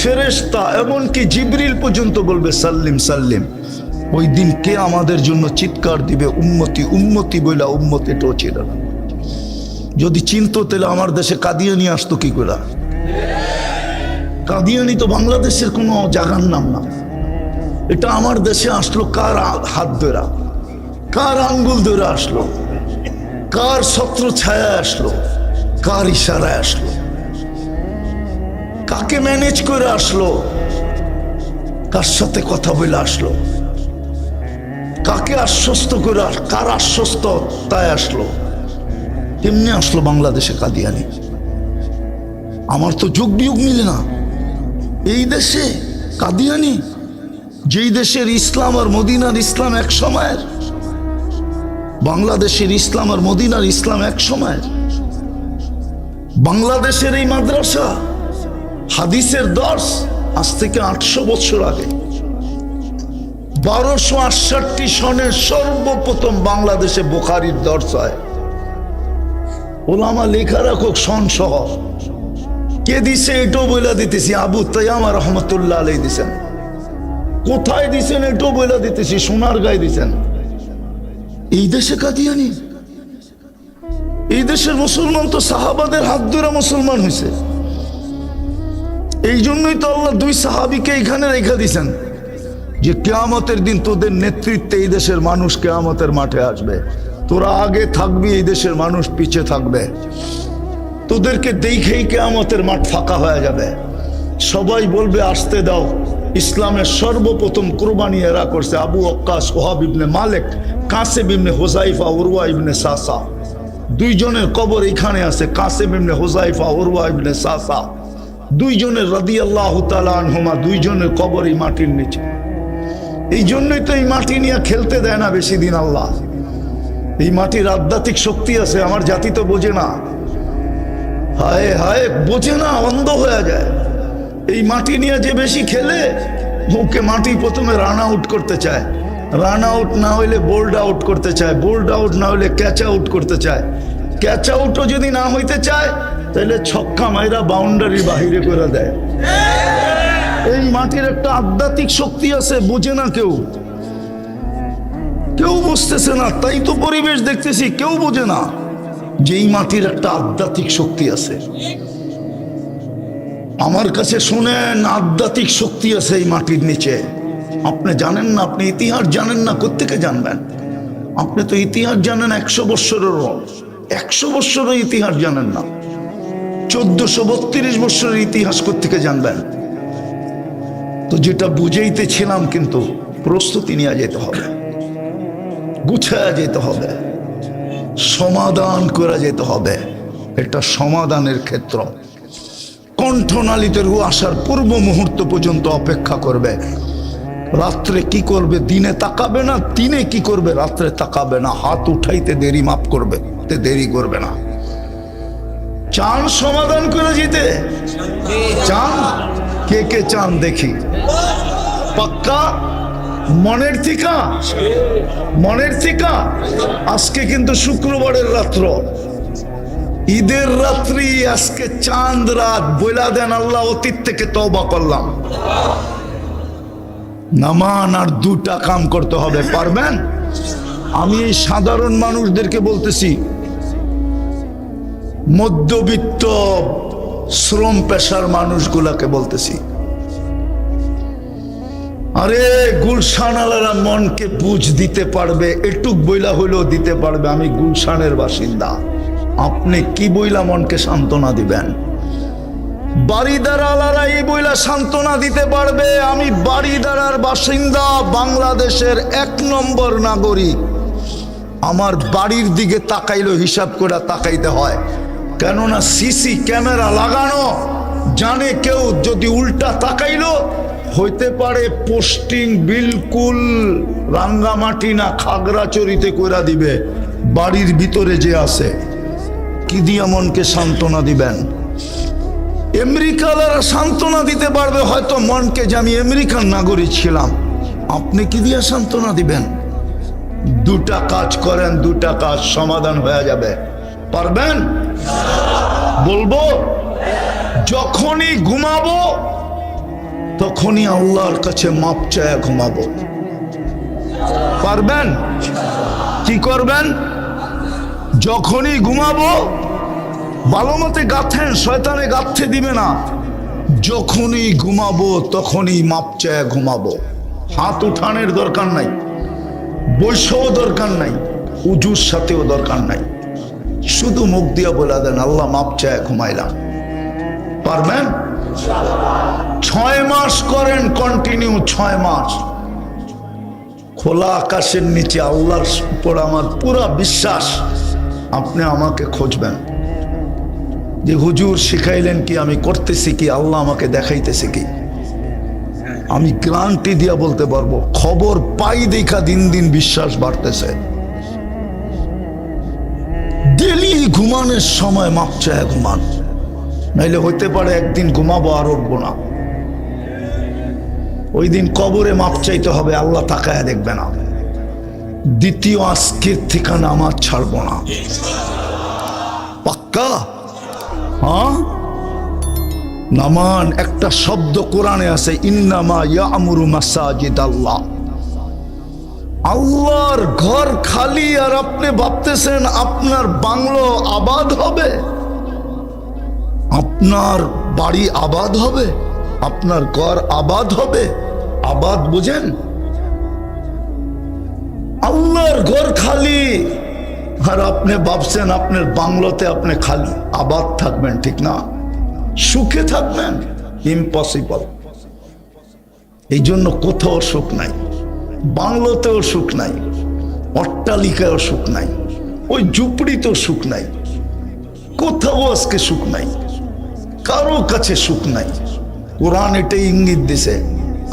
ফেরেশতা এমনকি জিবরিল পর্যন্ত বলবে সাল্লিম সাল্লিম। ওই দিন কে আমাদের জন্য চিৎকার দিবে উম্মতি উম্মতি বইলা, উম্মত এটাও ছিল না। যদি চিনতো তাহলে আমার দেশে কাদিয়ানি আসতো কি করে? কাদিয়ানি তো বাংলাদেশের কোনো জায়গার নাম না। এটা আমার দেশে আসলো কার হাত ধরা, কার আঙ্গুল ধরে আসলো, কার ছত্র ছায়া আসলো, কার ইশারায় আসলো, কাকে ম্যানেজ করে আসলো, কার সাথে কথা বলে আসলো, কাকে আশ্বস্ত করে, কার আশ্বস্ত তাই আসলো, কেমনি আসলো বাংলাদেশে কাদিয়ানি? আমার তো যুগ বিয়োগ মিলে না। এই দেশে কাদিয়ানি, যেই দেশের ইসলাম আর মদিনার ইসলাম এক সময়ের, বাংলাদেশের ইসলাম আর মদিনার ইসলাম এক সময়ের। বাংলাদেশের এই মাদ্রাসা হাদিসের দর্স আজ থেকে 800 বছর আগে, 1268 সনের সর্বপ্রথম বাংলাদেশে বুখারীর দর্স হয়। ওলামা লেখা রাখো সন সহ, কে দিছে এটাও বলে দিতেছি, আবু তাইয়ামা রহমতুল্লাহ আলাইহি দিছেন। কোথায় দিছেন এটাও বলে দিতেছি, সোনার গায়ে দিছেন। এই দেশে কাদিয়ানি, এই দেশের মুসলমান তো সাহাবাদের হাত ধরে মুসলমান হয়েছে। এই জন্যই তো আল্লাহ 2 সাহাবীকে এখানে রেখে দিছেন, যে কিয়ামতের দিন তোদের নেতৃত্বে এই দেশের মানুষ কিয়ামতের মাঠে আসবে। তোরা আগে থাকবি, এই দেশের মানুষ পিছে থাকবে। তোদেরকে দেখেই কিয়ামতের মাঠ ফাঁকা হয়ে যাবে। সবাই বলবে আসতে দাও। ইসলামের সর্বপ্রথম কুরবানি এরা করছে আবু ওয়াক্কাস, ওহাব ইবনে মালিক, কাসেম ইবনে হুযাইফা, উরওয়া ইবনে সাসা। 2 জনের কবর এখানে আছে, কাসেম ইবনে হুযাইফা, উরওয়া ইবনে সাসা। 2 জনের রাদিয়াল্লাহু তাআলা আনহুমা, 2 জনের কবর এই মাটির নিচে। এই জন্যই তো এই মাটি নিয়ে খেলতে দেয় না বেশি দিন আল্লাহ। এই মাটির আধ্যাত্মিক শক্তি আছে, আমার জাতি তো বোঝে না। হায় হায়, বোঝে না, অন্ধ হয়ে যায়। এই মাটি নিয়ে যে বেশি খেলে, ওকে মাটি প্রথমে রান আউট করতে চায়, রান আউট না হইলে বোল্ড আউট করতে চায়, বোল্ড আউট না হইলে ক্যাচ আউট করতে চায়, ক্যাচ আউটও যদি না হইতে চায় তাহলে ছক্কা মাইরা বাউন্ডারি বাহিরে করে দেয়। এই মাটির একটা আধ্যাত্মিক শক্তি আছে, বোঝে না কেউ, কেউ বুঝতেছে না। তাই তো পরিবেশ দেখতেছি, কেউ বোঝে না যে এই মাটির একটা আধ্যাত্মিক শক্তি আছে। আমার কাছে শুনেন, আধ্যাত্মিক শক্তি আছে এই মাটির নিচে। আপনি জানেন না, আপনি ইতিহাস জানেন না, কোত্থেকে জানবেন? আপনি তো ইতিহাস জানেন 100 বৎসরেরও, 100 বৎসরের ইতিহাস জানেন না। 1432 বৎসরের ইতিহাস কোত্থেকে জানবেন? তো যেটা বুঝাইতেছিলাম, কিন্তু প্রস্তুতি নিয়ে যেতে হবে, গুছায়া যেতে হবে, সমাধান করে যেতে হবে। এটা সমাধানের ক্ষেত্র। কণ্ঠনালীতে রু আসার পূর্ব মুহূর্ত পর্যন্ত অপেক্ষা করবে। রাত্রে কি করবে? দিনে তাকাবে না। দিনে কি করবে? রাত্রে তাকাবে না। হাত উঠাইতে দেরি মাফ করবে, দেরি করবে না। চান সমাধান করে যেতে? চান? কে কে চান দেখি? পাক্কা মনের থিকা? মনের থিকা? আজকে কিন্তু শুক্রবারের রাত্র, ঈদের রাত্রি, আজকে চাঁদ রাত। বইলা দেন আল্লাহ, অতীত থেকে তওবা করলাম। নামান আর 2টা কাম করতে হবে। পারবেন? আমি এই সাধারণ মানুষদেরকে বলতেছি, মধ্যবিত্ত শ্রম পেশার মানুষগুলাকে বলতেছি, আরে গুলশান আলারা মনকে বুঝ দিতে পারবে, এটুক বইলা হইলেও দিতে পারবে। আমি গুলশানের বাসিন্দা, আপনি কি বইলা মনকে সান্ত্বনা দিবেন? বাড়িদার আলারা এই বইলা সান্ত্বনা দিতে পারবে, আমি বাড়িদারার বাসিন্দা, বাংলাদেশের 1 নম্বর নাগরিক। আমার বাড়ির দিকে তাকাইলেও হিসাব করে তাকাইতে হয়, কেননা সিসি ক্যামেরা লাগানো। জানে কেউ যদি উল্টা তাকাইলো, হইতে পারে পোস্টিং বিলকুল রাঙ্গামাটি না খাগড়াছড়িতে কইরা দিবে। বাড়ির ভিতরে যে আছে, কি দিয়া মনকে সান্ত্বনা দিবেন? আমেরিকারা সান্ত্বনা দিতে পারবে হয়তো মনকে, যে আমি আমেরিকার নাগরিক ছিলাম। আপনি কি দিয়া সান্ত্বনা দিবেন? 2টা কাজ করেন, 2টা কাজ সমাধান হয়ে যাবে। পারবেন? বলবো, যখনই ঘুমাবো তখনই আল্লাহর কাছে মাপ চায় ঘুমাবো। পারবেন? কি করবেন? যখনই ঘুমাবো ভালো মতে গাঁথেন, শয়তানে গাঁথতে দিবে না। যখনই ঘুমাবো তখনই মাপ চায় ঘুমাবো। হাত উঠানের দরকার নাই, বৈশও দরকার নাই, উজুর সাথেও দরকার নাই। শুধু মুখ দিয়া বলে দেন আল্লাহ মাপ চায় ঘুমাইলাম। পারবেন? 6 মাস করেন কন্টিনিউ, 6 মাস। খোলা আকাশের নিচে আল্লাহর উপর আমার পুরা বিশ্বাস, আপনি আমাকে খুঁজবেন যে হুজুর শিখাইলেন কি, আমি করতেছি কি, আল্লাহ আমাকে দেখাইতেছে কি। আমি গ্যারান্টি দিয়া বলতে পারবো, খবর পাই দেখা দিন দিন বিশ্বাস বাড়তেছে। ডেলি ঘুমানোর সময় মাপ চায় ঘুমান, নাইলে হইতে পারে একদিন ঘুমাবো আর উঠবো না। ওই দিন কবরে মাপ চাইতে হবে, আল্লাহ তাকায় দেখবে না। দ্বিতীয় আজকের থেকে নামাজ ছাড়বো না, পাক্কা? হ্যাঁ, নামান একটা শব্দ কোরআনে আছে, ইন্নামা ইয়ামুরু মাসাজিদ আল্লাহ। আল্লাহর ঘর খালি আর আপনি ভাবতেছেন আপনার বাংলো আবাদ হবে, আপনার বাড়ি আবাদ হবে, আপনার ঘর আবাদ হবে। আবাদ বুঝেন? আল্লাহর ঘর খালি আর আপনি ভাবছেন আপনার বাংলোতে আপনি খালি আবাদ থাকবেন, ঠিক না? সুখে থাকবেন? ইম্পসিবল। এই জন্য কোথাও সুখ নাই, বাংলোতেও সুখ নাই, অট্টালিকায়ও সুখ নাই, ওই ঝুপড়িতেও সুখ নাই, কোথাও আজকে সুখ নাই, কারো কাছে সুখ নাই। কোরআন এটাই ইঙ্গিত দিছে,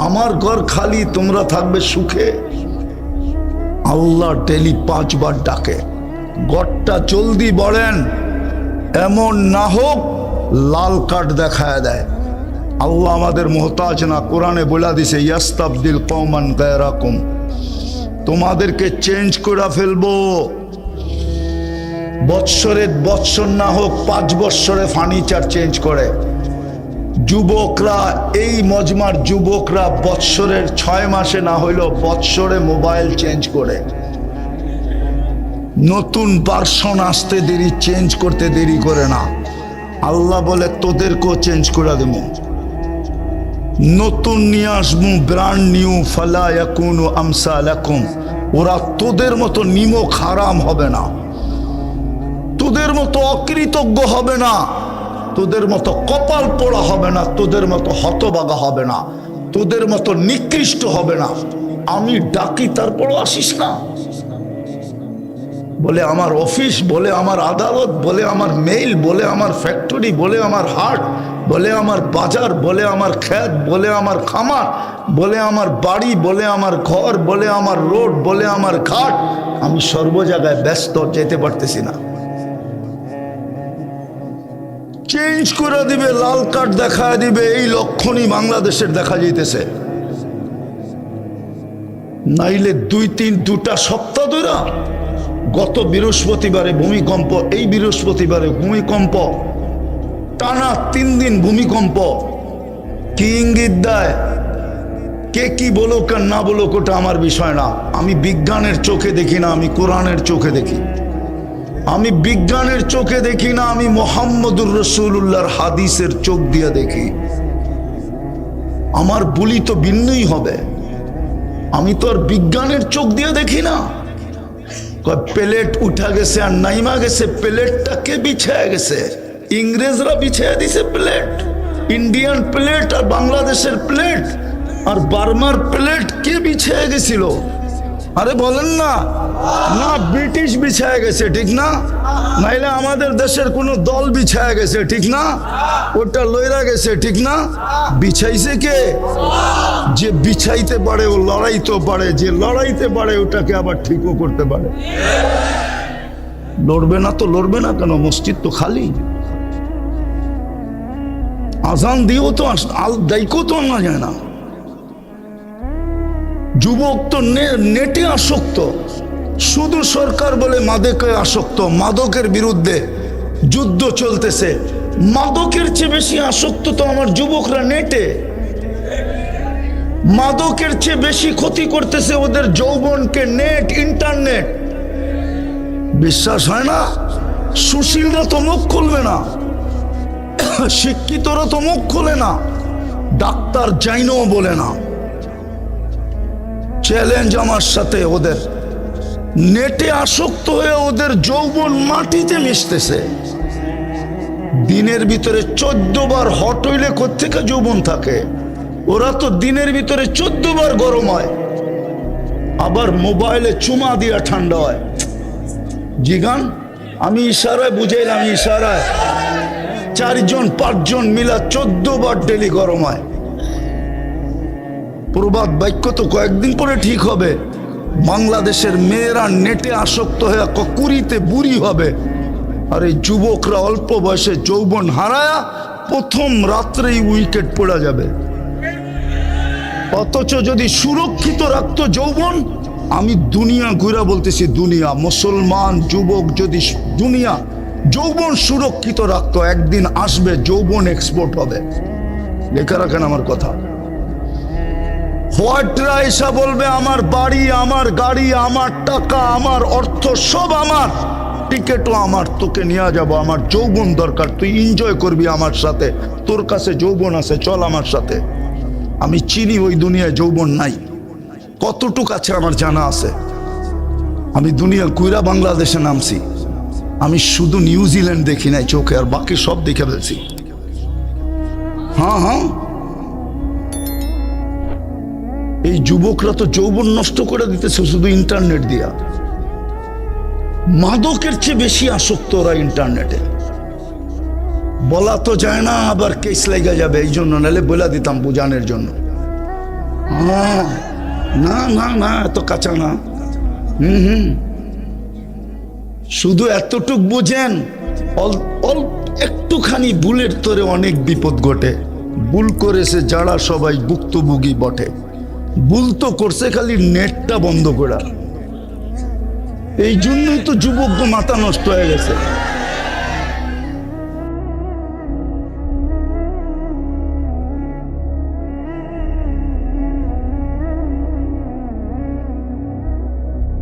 আমার ঘর খালি, তোমরা থাকবে সুখে। আল্লাহ ডেলি 5 বার ডাকে, ঘরটা জলদি বলেন, এমন না হোক লাল কার্ড দেখায় দেয়। আল্লাহ আমাদের মোহতাজ না, কোরআনে বলে দিছে ইয়াস্তাবদিল কওমান গায়রাকুম, তোমাদেরকে চেঞ্জ করে ফেলবো। বৎসর না হোক 5 বৎসরে ফার্নিচার চেঞ্জ করে। যুবকরা, এই মজমার যুবকরা বৎসরের 6 মাসে না হইলেও বৎসরে মোবাইল চেঞ্জ করে। নতুন ভার্সন আসতে দেরি, চেঞ্জ করতে দেরি করে না। আল্লাহ বলে তোদেরকেও চেঞ্জ করে দেব, নতুন নিয়ে আসবো, ব্র্যান্ড নিউ, ফালা ইয়াকুনু আমসালাকুম। ওরা তোদের মতো নিমক হারাম হবে না, তোদের মতো অকৃতজ্ঞ হবে না, তোদের মতো কপাল পোড়া হবে না, তোদের মতো হতবাগা হবে না, তোদের মতো নিকৃষ্ট হবে না। আমি ডাকি তারপরও আসিস না, বলে আমার অফিস, বলে আমার আদালত, বলে আমার মেইল, বলে আমার ফ্যাক্টরি, বলে আমার হাট, বলে আমার বাজার, বলে আমার ক্ষেত, বলে আমার খামার, বলে আমার বাড়ি, বলে আমার ঘর, বলে আমার রোড, বলে আমার ঘাট। আমি সর্ব জায়গায় ব্যস্ত, যেতে পারতেছি না। চেঞ্জ করে দিবে, লাল কার্ড দেখা দিবে। এই লক্ষণই বাংলাদেশের দেখা যাইতেছে। নাইলে 2-2টা সপ্তাহ ধরে, গত বৃহস্পতিবারে ভূমিকম্প, এই বৃহস্পতিবারে ভূমিকম্প, টানা 3 দিন ভূমিকম্প। কি ইঙ্গিত দেয়? কে কি বলুক আর না বলুক ওটা আমার বিষয় না। আমি বিজ্ঞানের চোখে দেখি না, আমি কোরআনের চোখে দেখি। আমি বিজ্ঞানের চোখে দেখি না, আমি মুহাম্মদুর রাসূলুল্লাহর হাদিসের চোখ দিয়ে দেখি। আমার বলি তো ভিন্নই হবে। আমি তো আর বিজ্ঞানের চোখ দিয়ে দেখি না। প্লেট উঠা গেছে আর নাইমা গেছে, প্লেটটা কে বিছায় গেছে? ইংরেজরা বিছায় দিছে প্লেট। ইন্ডিয়ান প্লেট আর বাংলাদেশের প্লেট আর বার্মার প্লেট কে বিছায় গেছিল? আরে বলেন না, না ব্রিটিশ বিছায় গেছে, ঠিক না? নাইলে আমাদের দেশের কোনো দল বিছায় গেছে, ঠিক না? ওটা লইরা গেছে, ঠিক না? বিছাইছে কে? যে বিছাইতে পারে ও লড়াইতেও পারে, যে লড়াইতে পারে ওটাকে আবার ঠিকও করতে পারে। লড়বে না তো লড়বে না কেন? মসজিদ তো খালি। আজান দিয়েও তো দায়িত্ব তো আনা যায় না। যুবক তো নেটে আসক্ত, শুধু সরকার বলে মাদকে আসক্ত। মাদকের বিরুদ্ধে যুদ্ধ চলতেছে। মাদকের চেয়ে বেশি আসক্ত তো আমার যুবকরা নেটে। মাদকের চেয়ে বেশি ক্ষতি করতেছে ওদের যৌবনকে নেট, ইন্টারনেট। বিশ্বাস হয় না? সুশীলরা তো মুখ খুলবে না, শিক্ষিতরা তো মুখ খুলে না, ডাক্তার জাইনও বলে না। চ্যালেঞ্জ আমার সাথে ওদের, নেটে আসক্ত হয়ে ওদের যৌবন মাটিতে মিশতেছে। দিনের ভিতরে 14 বার হট হইলে কোত্থেকে যৌবন থাকে? ওরা তো দিনের ভিতরে 14 বার গরম হয়, আবার মোবাইলে চুমা দিয়া ঠান্ডা হয়। জিগান, আমি ইশারায় বুঝাইলাম, ইশারায় 4 জন 5 জন মিলা 14 বার ডেলি গরম হয়। প্রবাদ বাক্য তো কয়েকদিন পরে ঠিক হবে। বাংলাদেশের মেয়েরা নেটে আসক্ত হয়ে কুড়িতে বুড়ি হবে, আর এই যুবকরা অল্প বয়সে যৌবন হারায়া প্রথম রাত্রেই উইকেট পড়া যাবে। অথচ যদি সুরক্ষিত রাখতো যৌবন, আমি দুনিয়া ঘুরা বলতেছি, দুনিয়া মুসলমান যুবক যদি দুনিয়া যৌবন সুরক্ষিত রাখতো, একদিন আসবে যৌবন এক্সপোর্ট হবে। লেখা রাখেন আমার কথা। হোয়াটরা এসা বলবে আমার বাড়ি, আমার গাড়ি, আমার টাকা, আমার অর্থ সব আমার, টিকেটও আমার, তোকে নিয়ে যাব, আমার যৌবন দরকার, তুই এনজয় করবি আমার সাথে, তোর কাছে যৌবন আছে, চল আমার সাথে। আমি চিনি ওই দুনিয়ায় যৌবন নাই, কতটুক আছে আমার জানা আছে। আমি দুনিয়া কুইরা বাংলাদেশে নামছি, আমি শুধু নিউজিল্যান্ড দেখি নাই চোখে, আর বাকি সব দেখে ফেলছি। হ্যাঁ হ্যাঁ, এই যুবকরা তো যৌবন নষ্ট করে দিতেছে শুধু ইন্টারনেট দিয়া। মাদকের চেয়ে বেশি আসক্ত ওরা ইন্টারনেটে। বলা তো যায় না, আবার কেস লেগে যাবে, এই জন্য নাহলে বলে দিতাম বুঝানোর জন্য। না না না, এত কাঁচা না। শুধু এতটুক বুঝেন, একটুখানি ভুলের তোরে অনেক বিপদ ঘটে। ভুল করেছে যারা সবাই ভুক্তভোগী বটে, ভুল তো করছে খালি নেটটা বন্ধ করা। এই জন্যই তো যুবক মাথা নষ্ট হয়ে গেছে।